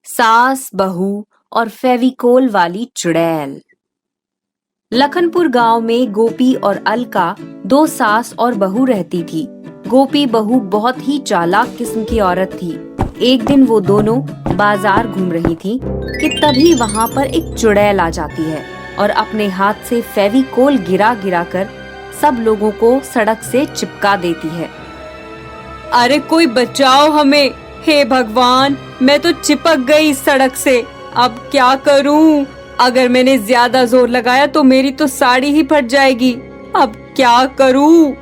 सास बहू और फेविकोल वाली चुड़ैल। लखनपुर गांव में गोपी और अलका दो सास और बहू रहती थी। गोपी बहू बहुत ही चालाक किस्म की औरत थी। एक दिन वो दोनों बाजार घूम रही थी कि तभी वहां पर एक चुड़ैल आ जाती है और अपने हाथ से फेविकोल गिरा गिरा कर सब लोगों को सड़क से चिपका देती है। अरे कोई बचाओ हमें, हे भगवान, मैं तो चिपक गई इस सड़क से। अब क्या करूं? अगर मैंने ज्यादा जोर लगाया तो मेरी तो साड़ी ही फट जाएगी। अब क्या करूं?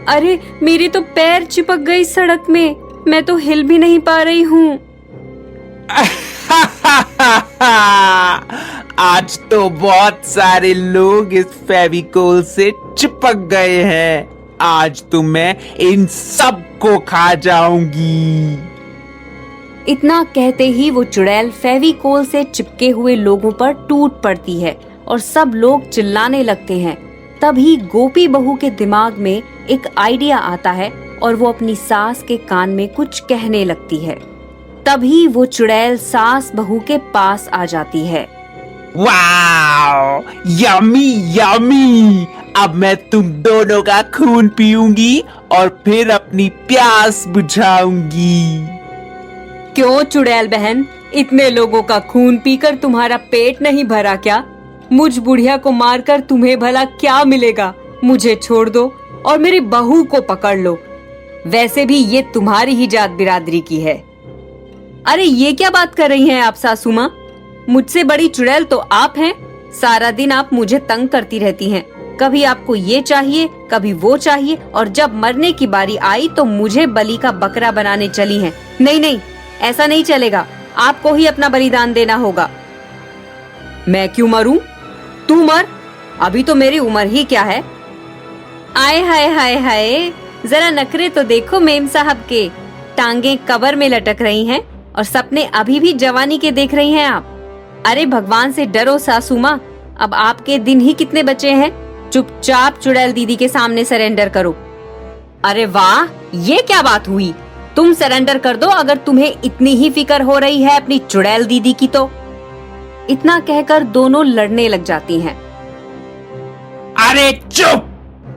अरे मेरी तो पैर चिपक गई सड़क में, मैं तो हिल भी नहीं पा रही हूँ। आज तो बहुत सारे लोग इस फेविकोल से चिपक गए हैं। आज तो मैं इन सबको खा जाऊंगी। इतना कहते ही वो चुड़ैल फेविकोल से चिपके हुए लोगों पर टूट पड़ती है और सब लोग चिल्लाने लगते हैं। तभी गोपी बहू के दिमाग में एक आइडिया आता है और वो अपनी सास के कान में कुछ कहने लगती है। तभी वो चुड़ैल सास बहू के पास आ जाती है। Wow, yummy yummy! अब मैं तुम दोनों का खून पीऊंगी और फिर अपनी प्यास बुझाऊंगी। क्यों चुड़ैल बहन, इतने लोगों का खून पीकर तुम्हारा पेट नहीं भरा क्या? मुझ बुढ़िया को मारकर तुम्हें भला क्या मिलेगा? मुझे छोड़ दो और मेरी बहू को पकड़ लो। वैसे भी ये तुम्हारी ही जात बिरादरी की है। अरे ये क्या बात कर रही हैं आप सासू माँ? मुझसे बड़ी चुड़ैल तो आप हैं। सारा दिन आप मुझे तंग करती रहती हैं। कभी आपको ये चाहिए, कभी वो चाहिए, और जब मरने की बारी आई तो मुझे बलि का बकरा बनाने चली हैं। नहीं नहीं, ऐसा नहीं चलेगा। आपको ही अपना बलिदान देना होगा। मैं क्यों मरूं? तू मर। अभी तो मेरी उम्र ही क्या है। आए हाय हाय हाय, जरा नखरे तो देखो मेम साहब के। टांगे कबर में लटक रही हैं और सपने अभी भी जवानी के देख रही हैं आप। अरे भगवान से डरो सासू माँ, अब आपके दिन ही कितने बचे हैं। चुपचाप चुड़ैल दीदी के सामने सरेंडर करो। अरे वाह, ये क्या बात हुई? तुम सरेंडर कर दो अगर तुम्हें इतनी ही फिक्र हो रही है अपनी चुड़ैल दीदी की तो। इतना कहकर दोनों लड़ने लग जाती हैं। अरे चुप!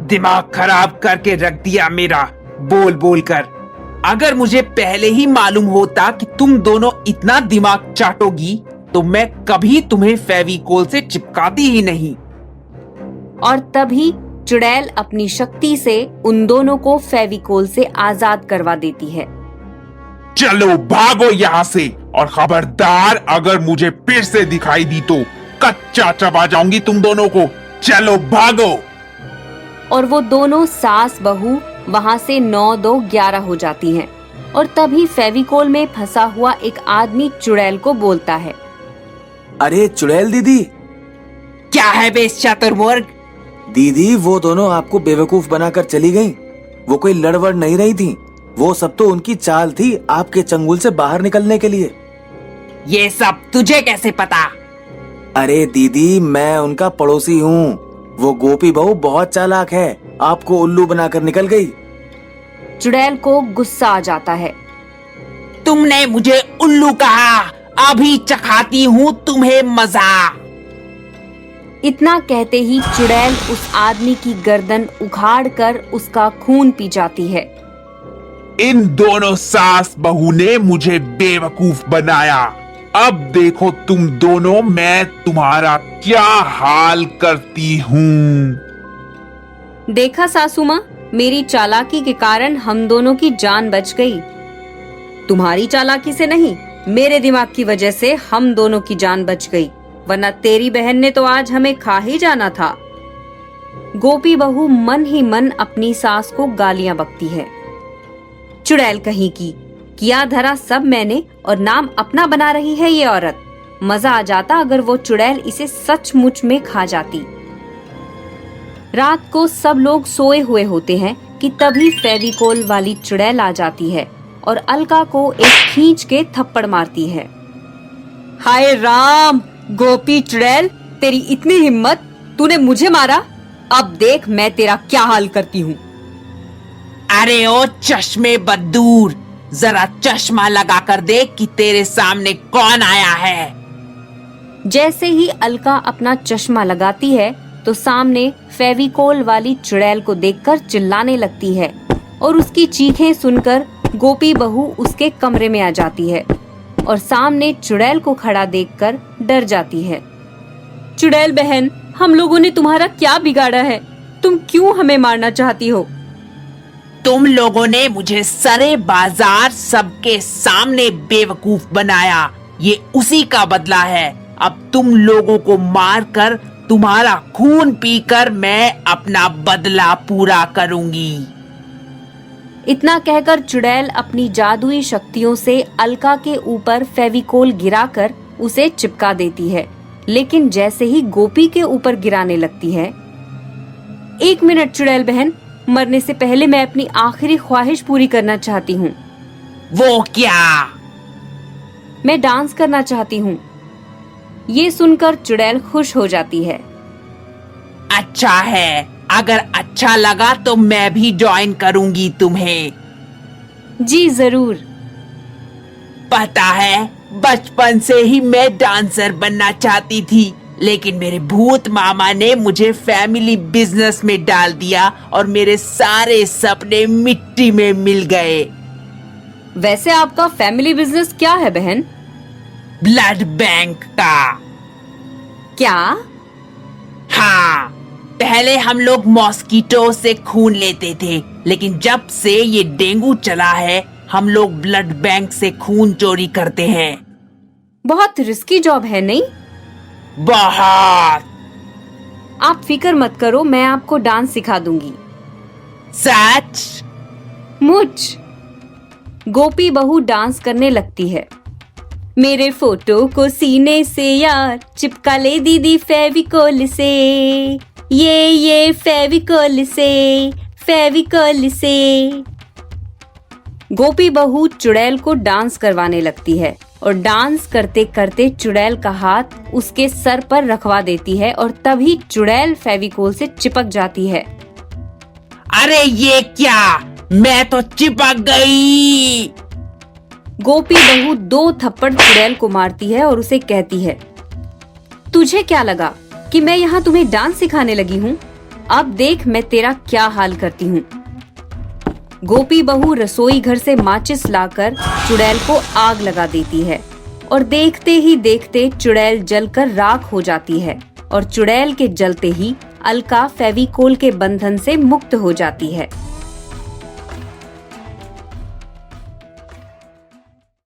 दिमाग खराब करके रख दिया मेरा बोल बोल कर। अगर मुझे पहले ही मालूम होता कि तुम दोनों इतना दिमाग चाटोगी तो मैं कभी तुम्हें फेविकोल से चिपकाती ही नहीं। और तभी चुड़ैल अपनी शक्ति से उन दोनों को फेविकोल से आजाद करवा देती है। चलो भागो यहाँ से, और खबरदार अगर मुझे फिर से दिखाई दी तो कच्चा चबा जाऊंगी तुम दोनों को। चलो भागो। और वो दोनों सास बहू वहां से 9-2-11 हो जाती हैं। और तभी फेविकोल में फंसा हुआ एक आदमी चुड़ैल को बोलता है। अरे चुड़ैल दीदी। क्या है बे चतुर्मुर्ग? दीदी, वो दोनों आपको बेवकूफ बनाकर चली गईं। वो कोई लड़वड़ नहीं रही थी। वो सब तो उनकी चाल थी आपके चंगुल से बाहर निकलने के लिए। ये सब तुझे कैसे पता? अरे दीदी, मैं उनका पड़ोसी हूँ। वो गोपी बहू बहुत चालाक है, आपको उल्लू बनाकर निकल गई। चुड़ैल को गुस्सा आ जाता है। तुमने मुझे उल्लू कहा, अभी चखाती हूँ तुम्हें मजा। इतना कहते ही चुड़ैल उस आदमी की गर्दन उखाड़कर उसका खून पी जाती है। इन दोनों सास बहू ने मुझे बेवकूफ बनाया। अब देखो तुम दोनों, मैं तुम्हारा क्या हाल करती हूँ। देखा सासू माँ, मेरी चालाकी के कारण हम दोनों की जान बच गई। तुम्हारी चालाकी से नहीं, मेरे दिमाग की वजह से हम दोनों की जान बच गई, वरना तेरी बहन ने तो आज हमें खा ही जाना था। गोपी बहू मन ही मन अपनी सास को गालियां बकती है। चुड़ैल कहीं की, किया धरा सब मैंने और नाम अपना बना रही है ये औरत। मजा आ जाता अगर वो चुड़ैल इसे सचमुच में खा जाती। रात को सब लोग सोए हुए होते हैं कि तभी फेविकोल वाली चुड़ैल आ जाती है और अलका को एक खींच के थप्पड़ मारती है। हाय राम, गोपी चुड़ैल, तेरी इतनी हिम्मत, तूने मुझे मारा। अब देख मैं तेरा क्या हाल करती हूँ। अरे ओ चश्मे बदूर, जरा चश्मा लगा कर देख कि तेरे सामने कौन आया है। जैसे ही अलका अपना चश्मा लगाती है तो सामने फेविकोल वाली चुड़ैल को देखकर चिल्लाने लगती है और उसकी चीखें सुनकर गोपी बहू उसके कमरे में आ जाती है और सामने चुड़ैल को खड़ा देखकर डर जाती है। चुड़ैल बहन, हम लोगों ने तुम्हारा क्या बिगाड़ा है? तुम क्यों हमें मारना चाहती हो? तुम लोगों ने मुझे सरे बाजार सबके सामने बेवकूफ बनाया, ये उसी का बदला है। अब तुम लोगों को मारकर तुम्हारा खून पीकर मैं अपना बदला पूरा करूंगी। इतना कहकर चुड़ैल अपनी जादुई शक्तियों से अलका के ऊपर फेविकोल गिराकर उसे चिपका देती है, लेकिन जैसे ही गोपी के ऊपर गिराने लगती है। 1 मिनट चुड़ैल बहन, मरने से पहले मैं अपनी आखिरी ख्वाहिश पूरी करना चाहती हूँ। वो क्या? मैं डांस करना चाहती हूँ। ये सुनकर चुड़ैल खुश हो जाती है। अच्छा है, अगर अच्छा लगा तो मैं भी ज्वाइन करूंगी तुम्हें। जी जरूर। पता है, बचपन से ही मैं डांसर बनना चाहती थी, लेकिन मेरे भूत मामा ने मुझे फैमिली बिजनेस में डाल दिया और मेरे सारे सपने मिट्टी में मिल गए। वैसे आपका फैमिली बिजनेस क्या है बहन? ब्लड बैंक का। क्या? हाँ, पहले हम लोग मॉस्किटो से खून लेते थे, लेकिन जब से ये डेंगू चला है हम लोग ब्लड बैंक से खून चोरी करते हैं। बहुत रिस्की जॉब है नहीं? बहुत। आप फिक्र मत करो, मैं आपको डांस सिखा दूंगी। सच? मुझ गोपी बहू डांस करने लगती है। मेरे फोटो को सीने से यार चिपका ले दीदी फेविकोल से, ये फेविकोल से। गोपी बहू चुड़ैल को डांस करवाने लगती है और डांस करते करते चुड़ैल का हाथ उसके सर पर रखवा देती है और तभी चुड़ैल फेविकोल से चिपक जाती है। अरे ये क्या, मैं तो चिपक गई। गोपी बहू 2 थप्पड़ चुड़ैल को मारती है और उसे कहती है, तुझे क्या लगा कि मैं यहाँ तुम्हें डांस सिखाने लगी हूँ? अब देख मैं तेरा क्या हाल करती हूँ। गोपी बहू रसोई घर से माचिस लाकर चुड़ैल को आग लगा देती है और देखते ही देखते चुड़ैल जलकर राख हो जाती है और चुड़ैल के जलते ही अलका फेविकोल के बंधन से मुक्त हो जाती है।